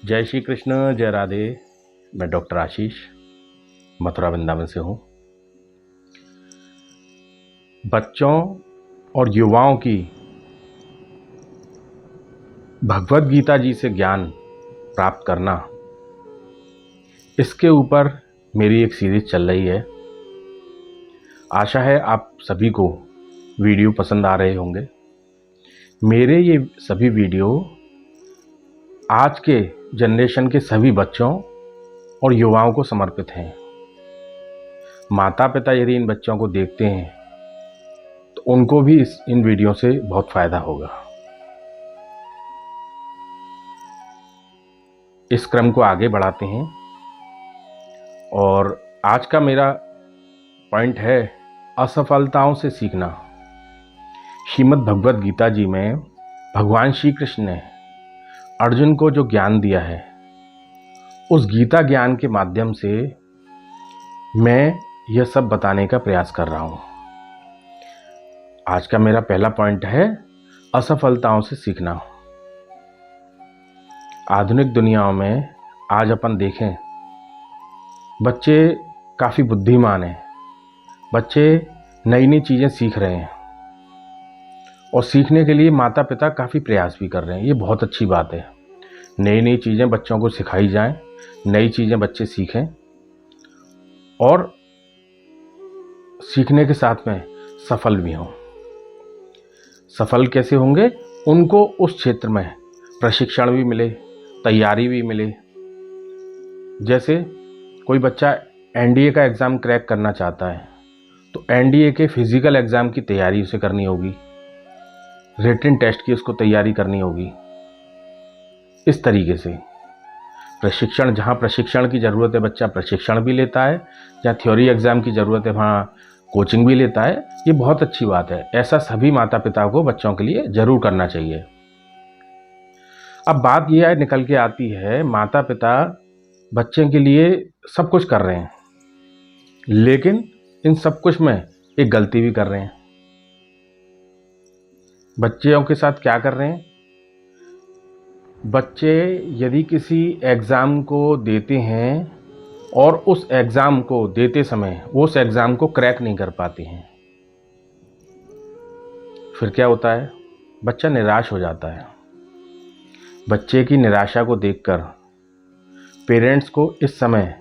जय श्री कृष्ण, जय राधे। मैं डॉक्टर आशीष मथुरा वृंदावन से हूँ। बच्चों और युवाओं की भगवत गीता जी से ज्ञान प्राप्त करना, इसके ऊपर मेरी एक सीरीज चल रही है। आशा है आप सभी को वीडियो पसंद आ रहे होंगे। मेरे ये सभी वीडियो आज के जनरेशन के सभी बच्चों और युवाओं को समर्पित हैं। माता पिता यदि इन बच्चों को देखते हैं तो उनको भी इन वीडियो से बहुत फ़ायदा होगा। इस क्रम को आगे बढ़ाते हैं और आज का मेरा पॉइंट है असफलताओं से सीखना। श्रीमद् भगवत गीता जी में भगवान श्री कृष्ण ने अर्जुन को जो ज्ञान दिया है, उस गीता ज्ञान के माध्यम से मैं यह सब बताने का प्रयास कर रहा हूँ। आज का मेरा पहला पॉइंट है असफलताओं से सीखना। आधुनिक दुनिया में आज अपन देखें, बच्चे काफ़ी बुद्धिमान हैं, बच्चे नई नई चीज़ें सीख रहे हैं और सीखने के लिए माता पिता काफ़ी प्रयास भी कर रहे हैं। ये बहुत अच्छी बात है। नई नई चीज़ें बच्चों को सिखाई जाएं, नई चीज़ें बच्चे सीखें और सीखने के साथ में सफल भी हों। सफल कैसे होंगे? उनको उस क्षेत्र में प्रशिक्षण भी मिले, तैयारी भी मिले। जैसे कोई बच्चा एनडीए का एग्ज़ाम क्रैक करना चाहता है तो एनडीए के फिज़िकल एग्ज़ाम की तैयारी उसे करनी होगी, रिटन टेस्ट की उसको तैयारी करनी होगी। इस तरीके से प्रशिक्षण, जहाँ प्रशिक्षण की ज़रूरत है बच्चा प्रशिक्षण भी लेता है, जहाँ थ्योरी एग्ज़ाम की ज़रूरत है वहाँ कोचिंग भी लेता है। ये बहुत अच्छी बात है। ऐसा सभी माता पिता को बच्चों के लिए ज़रूर करना चाहिए। अब बात यह निकल के आती है, माता पिता बच्चे के लिए सब कुछ कर रहे हैं, लेकिन इन सब कुछ में एक गलती भी कर रहे हैं। बच्चों के साथ क्या कर रहे हैं? बच्चे यदि किसी एग्ज़ाम को देते हैं और उस एग्ज़ाम को देते समय वो उस एग्ज़ाम को क्रैक नहीं कर पाते हैं, फिर क्या होता है? बच्चा निराश हो जाता है। बच्चे की निराशा को देखकर पेरेंट्स को इस समय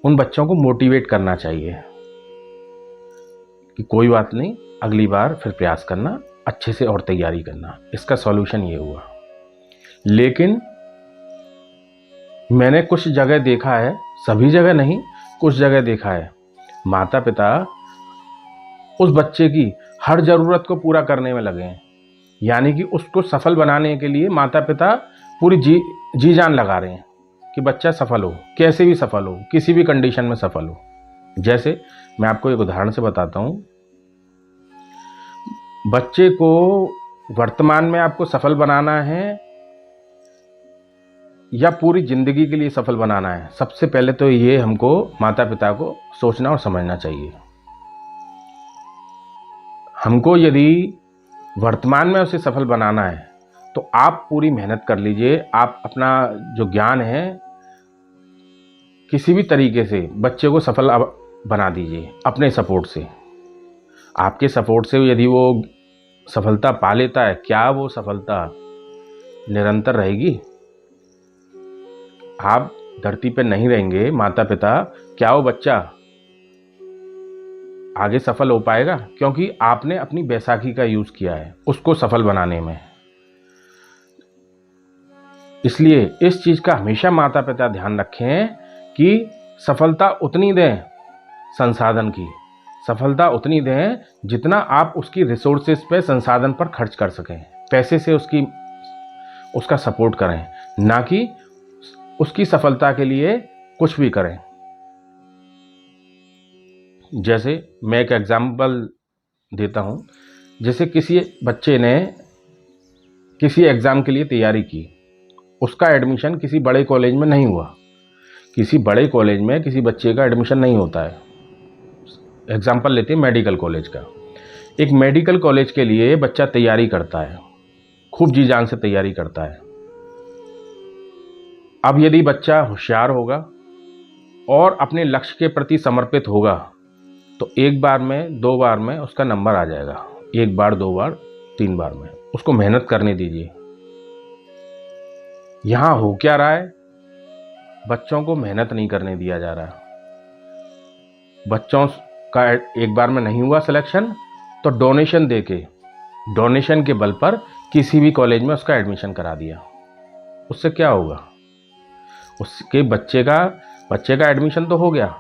उन बच्चों को मोटिवेट करना चाहिए कि कोई बात नहीं, अगली बार फिर प्रयास करना, अच्छे से और तैयारी करना। इसका सॉल्यूशन ये हुआ। लेकिन मैंने कुछ जगह देखा है, सभी जगह नहीं, कुछ जगह देखा है, माता पिता उस बच्चे की हर ज़रूरत को पूरा करने में लगे हैं। यानी कि उसको सफल बनाने के लिए माता पिता पूरी जी जान लगा रहे हैं कि बच्चा सफल हो, कैसे भी सफल हो, किसी भी कंडीशन में सफल हो। जैसे मैं आपको एक उदाहरण से बताता हूँ। बच्चे को वर्तमान में आपको सफल बनाना है या पूरी ज़िंदगी के लिए सफल बनाना है, सबसे पहले तो ये हमको माता पिता को सोचना और समझना चाहिए। हमको यदि वर्तमान में उसे सफल बनाना है तो आप पूरी मेहनत कर लीजिए। आप अपना जो ज्ञान है किसी भी तरीके से बच्चे को सफल बना दीजिए अपने सपोर्ट से। आपके सपोर्ट से यदि वो सफलता पा लेता है, क्या वो सफलता निरंतर रहेगी? आप धरती पर नहीं रहेंगे माता पिता, क्या वो बच्चा आगे सफल हो पाएगा? क्योंकि आपने अपनी बैसाखी का यूज़ किया है उसको सफल बनाने में। इसलिए इस चीज़ का हमेशा माता पिता ध्यान रखें कि सफलता उतनी दें, संसाधन की सफलता उतनी दें जितना आप उसकी रिसोर्सेज पे, संसाधन पर खर्च कर सकें। पैसे से उसका सपोर्ट करें, ना कि उसकी सफलता के लिए कुछ भी करें। जैसे मैं एक एग्जाम्पल देता हूँ। जैसे किसी बच्चे ने किसी एग्ज़ाम के लिए तैयारी की, उसका एडमिशन किसी बड़े कॉलेज में नहीं हुआ। किसी बड़े कॉलेज में किसी बच्चे का एडमिशन नहीं होता है। एग्जाम्पल लेते हैं मेडिकल कॉलेज का। एक मेडिकल कॉलेज के लिए बच्चा तैयारी करता है, खूब जी जान से तैयारी करता है। अब यदि बच्चा होशियार होगा और अपने लक्ष्य के प्रति समर्पित होगा तो एक बार में, दो बार में उसका नंबर आ जाएगा। एक बार, दो बार, तीन बार में उसको मेहनत करने दीजिए। यहां हो क्या रहा है, बच्चों को मेहनत नहीं करने दिया जा रहा। बच्चों का एक बार में नहीं हुआ सिलेक्शन तो डोनेशन देके, डोनेशन के बल पर किसी भी कॉलेज में उसका एडमिशन करा दिया। उससे क्या होगा, उसके बच्चे का एडमिशन तो हो गया,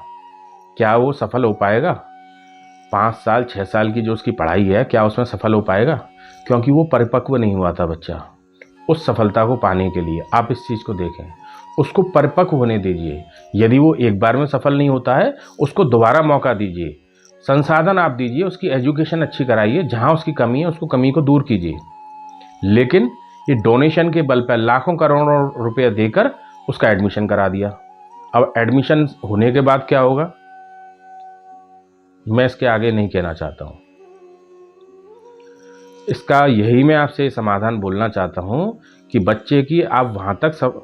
क्या वो सफल हो पाएगा? 5 साल 6 साल की जो उसकी पढ़ाई है, क्या उसमें सफल हो पाएगा? क्योंकि वो परिपक्व नहीं हुआ था बच्चा। उस सफलता को पाने के लिए आप इस चीज़ को देखें, उसको परिपक्व होने दीजिए। यदि वो एक बार में सफल नहीं होता है, उसको दोबारा मौका दीजिए, संसाधन आप दीजिए, उसकी एजुकेशन अच्छी कराइए, जहाँ उसकी कमी है उसको कमी को दूर कीजिए। लेकिन ये डोनेशन के बल पर लाखों करोड़ों रुपया देकर उसका एडमिशन करा दिया। अब एडमिशन होने के बाद क्या होगा, मैं इसके आगे नहीं कहना चाहता हूँ। इसका यही मैं आपसे समाधान बोलना चाहता हूँ कि बच्चे की आप वहाँ तक सब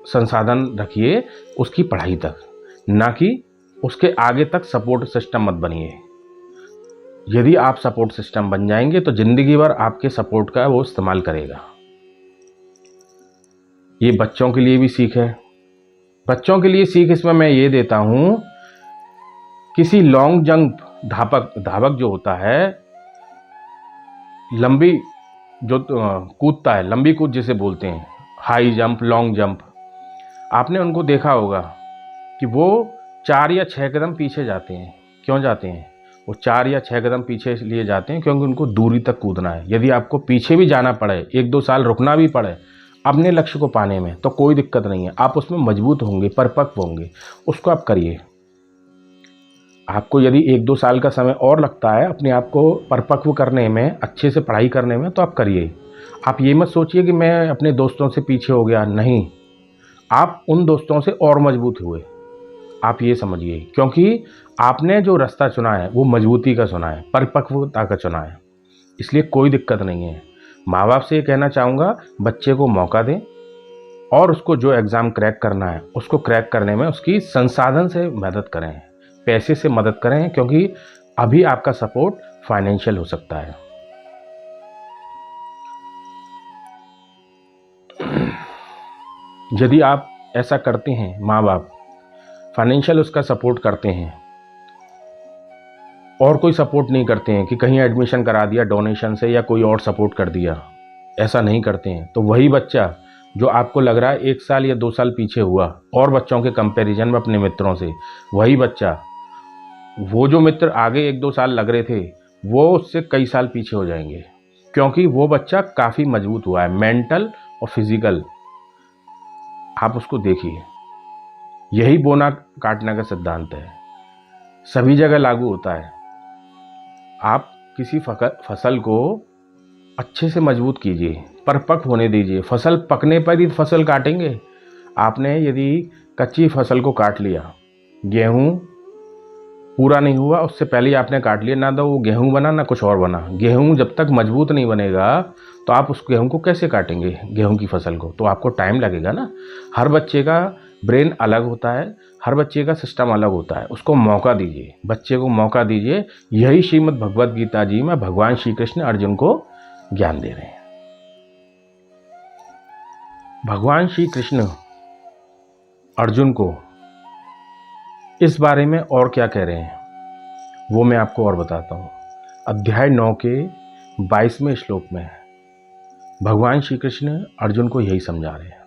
संसाधन रखिए, उसकी पढ़ाई तक, ना कि उसके आगे तक सपोर्ट सिस्टम मत बनिए। यदि आप सपोर्ट सिस्टम बन जाएंगे तो जिंदगी भर आपके सपोर्ट का वो इस्तेमाल करेगा। ये बच्चों के लिए भी सीख है। बच्चों के लिए सीख इसमें मैं ये देता हूँ, किसी लॉन्ग जंप धावक जो होता है, लंबी जो कूदता है, लंबी कूद जिसे बोलते हैं, हाई जंप, लॉन्ग जंप, आपने उनको देखा होगा कि वो 4 या 6 कदम पीछे जाते हैं। क्यों जाते हैं? वो 4 या 6 कदम पीछे इसलिए जाते हैं क्योंकि उनको दूरी तक कूदना है। यदि आपको पीछे भी जाना पड़े, 1-2 साल रुकना भी पड़े अपने लक्ष्य को पाने में, तो कोई दिक्कत नहीं है। आप उसमें मजबूत होंगे, परिपक्व होंगे, उसको आप करिए। आपको यदि 1-2 साल का समय और लगता है अपने आप को परिपक्व करने में, अच्छे से पढ़ाई करने में, तो आप करिए। आप ये मत सोचिए कि मैं अपने दोस्तों से पीछे हो गया, नहीं, आप उन दोस्तों से और मजबूत हुए। आप ये समझिए, क्योंकि आपने जो रास्ता चुना है वो मजबूती का चुना है, परिपक्वता का चुना है, इसलिए कोई दिक्कत नहीं है। माँ बाप से ये कहना चाहूँगा, बच्चे को मौका दें और उसको जो एग्ज़ाम क्रैक करना है उसको क्रैक करने में उसकी संसाधन से मदद करें, पैसे से मदद करें, क्योंकि अभी आपका सपोर्ट फाइनेंशियल हो सकता है। यदि आप ऐसा करते हैं, माँ बाप फाइनेंशियल उसका सपोर्ट करते हैं और कोई सपोर्ट नहीं करते हैं कि कहीं एडमिशन करा दिया डोनेशन से या कोई और सपोर्ट कर दिया, ऐसा नहीं करते हैं, तो वही बच्चा जो आपको लग रहा है 1 साल या 2 साल पीछे हुआ और बच्चों के कंपैरिजन में अपने मित्रों से, वही बच्चा, वो जो मित्र आगे 1-2 साल लग रहे थे वो उससे कई साल पीछे हो जाएंगे, क्योंकि वो बच्चा काफ़ी मजबूत हुआ है, मेंटल और फिजिकल। आप उसको देखिए, यही बोना काटना का सिद्धांत है, सभी जगह लागू होता है। आप किसी फसल को अच्छे से मजबूत कीजिए, परिपक्व होने दीजिए, फसल पकने पर ही फसल काटेंगे। आपने यदि कच्ची फसल को काट लिया, गेहूं पूरा नहीं हुआ उससे पहले ही आपने काट लिया, ना तो वो गेहूं बना ना कुछ और बना। गेहूं जब तक मजबूत नहीं बनेगा तो आप उस गेहूं को कैसे काटेंगे, गेहूं की फसल को? तो आपको टाइम लगेगा ना। हर बच्चे का ब्रेन अलग होता है, हर बच्चे का सिस्टम अलग होता है, उसको मौका दीजिए, बच्चे को मौका दीजिए। यही श्रीमद् भगवद गीता जी में भगवान श्री कृष्ण अर्जुन को ज्ञान दे रहे हैं। भगवान श्री कृष्ण अर्जुन को इस बारे में और क्या कह रहे हैं वो मैं आपको और बताता हूँ। अध्याय 9 के 22वें श्लोक में भगवान श्री कृष्ण अर्जुन को यही समझा रहे हैं।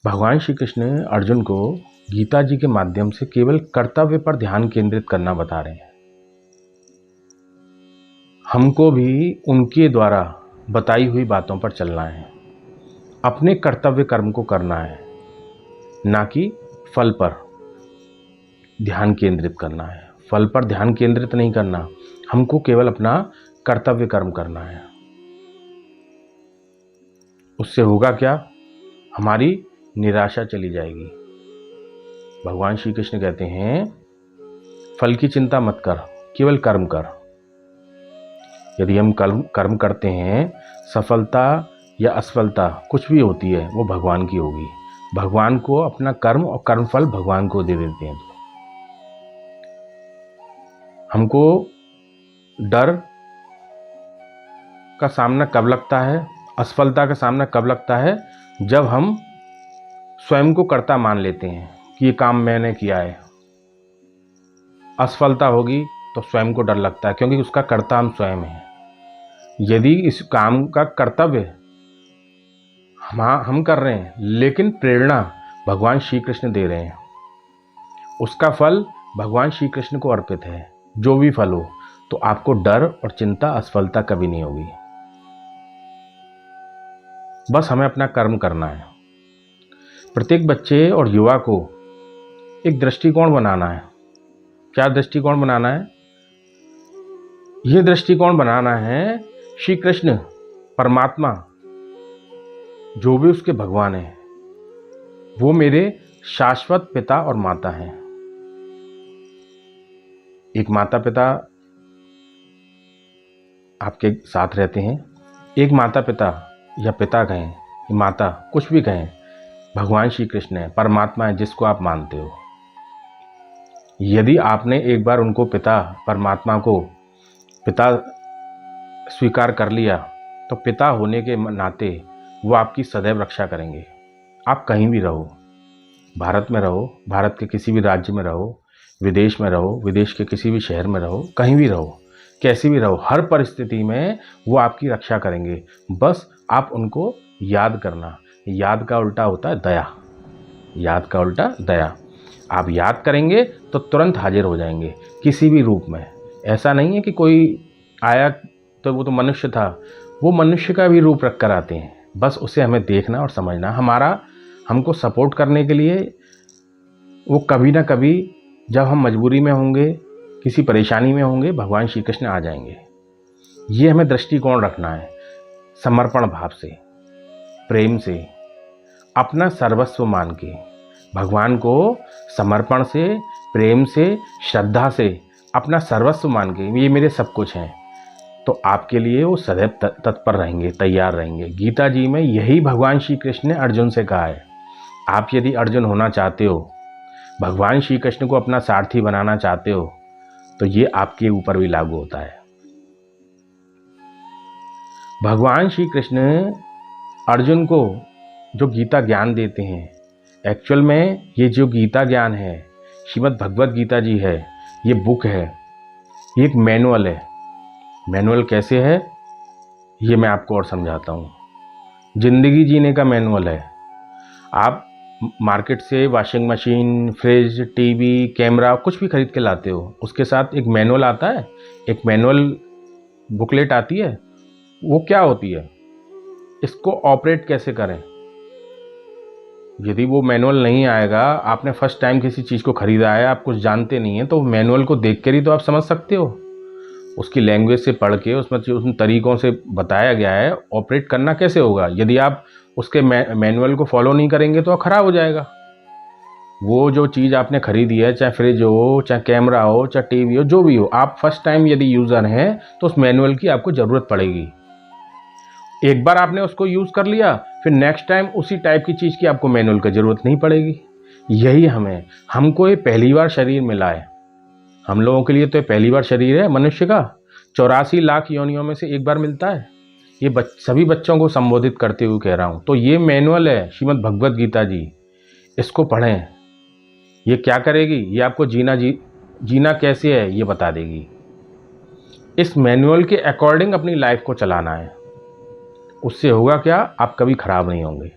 भगवान श्री कृष्ण अर्जुन को गीता जी के माध्यम से केवल कर्तव्य पर ध्यान केंद्रित करना बता रहे हैं। हमको भी उनके द्वारा बताई हुई बातों पर चलना है, अपने कर्तव्य कर्म को करना है, ना कि फल पर ध्यान केंद्रित करना है। फल पर ध्यान केंद्रित नहीं करना, हमको केवल अपना कर्तव्य कर्म करना है। उससे होगा क्या? हमारी निराशा चली जाएगी। भगवान श्री कृष्ण कहते हैं फल की चिंता मत कर, केवल कर्म कर। यदि हम कर्म करते हैं, सफलता या असफलता कुछ भी होती है वो भगवान की होगी। भगवान को अपना कर्म और कर्मफल भगवान को दे देते हैं। हमको डर का सामना कब लगता है, असफलता का सामना कब लगता है, जब हम स्वयं को कर्ता मान लेते हैं कि ये काम मैंने किया है। असफलता होगी तो स्वयं को डर लगता है, क्योंकि उसका कर्ता हम स्वयं हैं। यदि इस काम का कर्तव्य हम कर रहे हैं, लेकिन प्रेरणा भगवान श्री कृष्ण दे रहे हैं, उसका फल भगवान श्री कृष्ण को अर्पित है। जो भी फल हो, तो आपको डर और चिंता, असफलता कभी नहीं होगी। बस हमें अपना कर्म करना है। प्रत्येक बच्चे और युवा को एक दृष्टिकोण बनाना है। क्या दृष्टिकोण बनाना है? यह दृष्टिकोण बनाना है श्री कृष्ण परमात्मा, जो भी उसके भगवान हैं, वो मेरे शाश्वत पिता और माता हैं। एक माता पिता आपके साथ रहते हैं, एक माता पिता या पिता कहें, माता, कुछ भी कहें, भगवान श्री कृष्ण है, परमात्मा है, जिसको आप मानते हो। यदि आपने एक बार उनको पिता, परमात्मा को पिता स्वीकार कर लिया, तो पिता होने के नाते वो आपकी सदैव रक्षा करेंगे। आप कहीं भी रहो, भारत में रहो, भारत के किसी भी राज्य में रहो, विदेश में रहो, विदेश के किसी भी शहर में रहो, कहीं भी रहो, कैसी भी रहो, हर परिस्थिति में वो आपकी रक्षा करेंगे। बस आप उनको याद करना। याद का उल्टा होता है दया। याद का उल्टा दया। आप याद करेंगे तो तुरंत हाजिर हो जाएंगे किसी भी रूप में। ऐसा नहीं है कि कोई आया तो वो तो मनुष्य था, वो मनुष्य का भी रूप रख कर आते हैं। बस उसे हमें देखना और समझना। हमको सपोर्ट करने के लिए वो कभी ना कभी, जब हम मजबूरी में होंगे, किसी परेशानी में होंगे, भगवान श्री कृष्ण आ जाएंगे। ये हमें दृष्टिकोण रखना है। समर्पण भाव से, प्रेम से, अपना सर्वस्व मान के, भगवान को समर्पण से, प्रेम से, श्रद्धा से, अपना सर्वस्व मान के, ये मेरे सब कुछ हैं, तो आपके लिए वो सदैव तत्पर रहेंगे, तैयार रहेंगे। गीता जी में यही भगवान श्री कृष्ण ने अर्जुन से कहा है। आप यदि अर्जुन होना चाहते हो, भगवान श्री कृष्ण को अपना सारथी बनाना चाहते हो, तो ये आपके ऊपर भी लागू होता है। भगवान श्री कृष्ण अर्जुन को जो गीता ज्ञान देते हैं, एक्चुअल में ये जो गीता ज्ञान है, श्रीमद् भगवत गीता जी है, ये बुक है, ये एक मैनुअल है। मैनुअल कैसे है, ये मैं आपको और समझाता हूँ। जिंदगी जीने का मैनुअल है। आप मार्केट से washing machine, fridge, TV, camera कुछ भी खरीद के लाते हो, उसके साथ एक मैनुअल आता है, एक मैनुअल बुकलेट आती है। वो क्या होती है, इसको ऑपरेट कैसे करें। यदि वो मैनुअल नहीं आएगा, आपने फर्स्ट टाइम किसी चीज़ को खरीदा है, आप कुछ जानते नहीं हैं, तो मैनुअल को देख कर ही तो आप समझ सकते हो। उसकी लैंग्वेज से पढ़ के, उसमें उन तरीक़ों से बताया गया है ऑपरेट करना कैसे होगा। यदि आप उसके मैनुअल को फॉलो नहीं करेंगे तो ख़राब हो जाएगा। वो जो चीज़ आपने खरीदी है, चाहे फ्रिज हो, चाहे कैमरा हो, चाहे टीवी हो, जो भी हो, आप फर्स्ट टाइम यदि यूज़र हैं तो उस मैनुअल की आपको ज़रूरत पड़ेगी। एक बार आपने उसको यूज़ कर लिया, फिर नेक्स्ट टाइम उसी टाइप की चीज़ की आपको मैनुअल की ज़रूरत नहीं पड़ेगी। यही हमको ये पहली बार शरीर मिला है। हम लोगों के लिए तो ये पहली बार शरीर है मनुष्य का। 84 लाख योनियों में से एक बार मिलता है। ये सभी बच्चों को संबोधित करते हुए कह रहा हूँ। तो ये मैनुअल है श्रीमद् भगवत गीता जी, इसको पढ़ें। ये क्या करेगी, ये आपको जीना कैसे है ये बता देगी। इस मैनुअल के अकॉर्डिंग अपनी लाइफ को चलाना है। उससे होगा क्या, आप कभी खराब नहीं होंगे।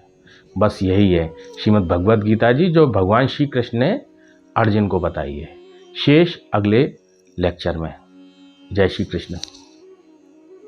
बस यही है श्रीमद् भगवत गीता जी, जो भगवान श्री कृष्ण ने अर्जुन को बताई है। शेष अगले लेक्चर में। जय श्री कृष्ण।